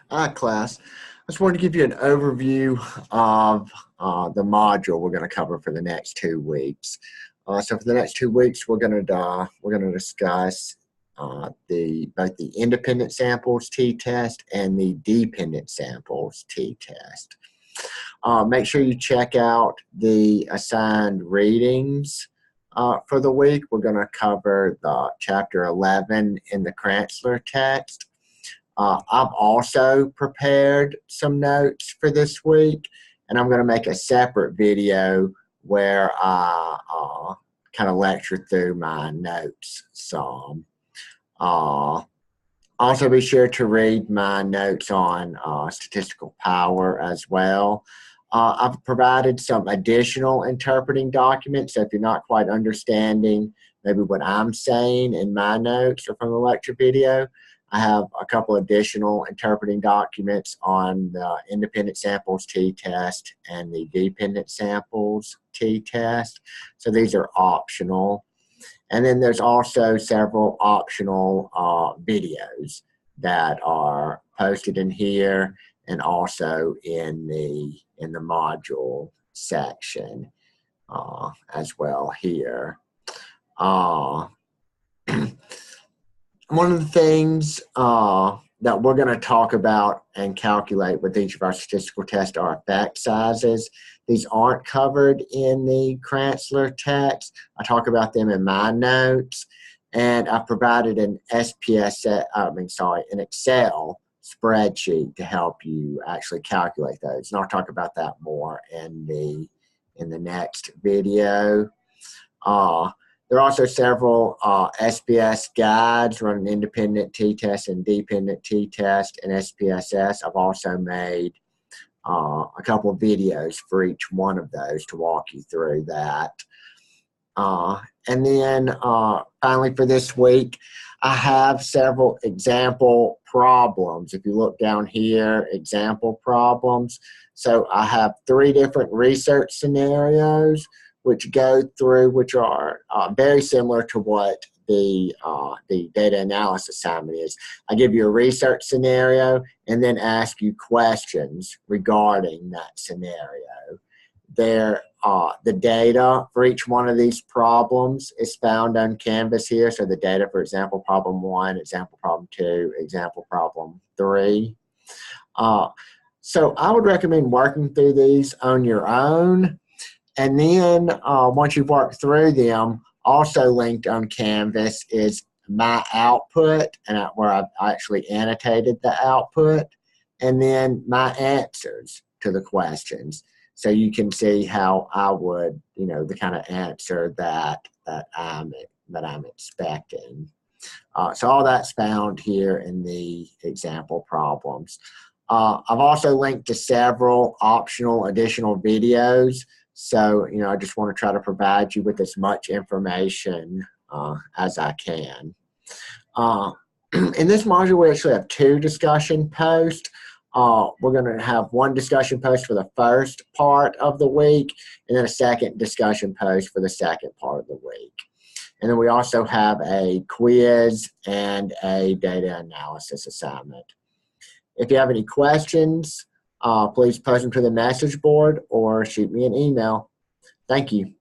Hi, class. I just wanted to give you an overview of the module we're going to cover for the next 2 weeks. So for the next 2 weeks, we're going to discuss both the independent samples t-test and the dependent samples t-test. Make sure you check out the assigned readings for the week. We're going to cover the chapter 11 in the Kranzler text. I've also prepared some notes for this week, and I'm going to make a separate video where I kind of lecture through my notes some. Also be sure to read my notes on statistical power as well. I've provided some additional interpreting documents, so if you're not quite understanding maybe what I'm saying in my notes or from the lecture video, I have a couple additional interpreting documents on the independent samples t-test and the dependent samples t-test. So these are optional. And then there's also several optional videos that are posted in here and also in the module section as well here. One of the things that we're going to talk about and calculate with each of our statistical tests are effect sizes. These aren't covered in the Kranzler text. I talk about them in my notes, and I've provided an an Excel spreadsheet to help you actually calculate those. And I'll talk about that more in the next video. There are also several SPS guides running independent t-test and dependent t-test and SPSS. I've also made a couple of videos for each one of those to walk you through that. And then finally for this week, I have several example problems. If you look down here, example problems. So I have 3 different research scenarios which are very similar to what the data analysis assignment is. I give you a research scenario and then ask you questions regarding that scenario. The data for each one of these problems is found on Canvas here. So the data for example problem 1, example problem 2, example problem 3. So I would recommend working through these on your own. And then once you've worked through them, also linked on Canvas is my output, and where I've actually annotated the output, and then my answers to the questions. So you can see how I would, the kind of answer that I'm expecting. So all that's found here in the example problems. I've also linked to several optional additional videos. So, I just want to try to provide you with as much information as I can. In this module, we actually have 2 discussion posts. We're going to have one discussion post for the first part of the week, and then a second discussion post for the second part of the week. And then we also have a quiz and a data analysis assignment. If you have any questions, please post them to the message board or shoot me an email. Thank you.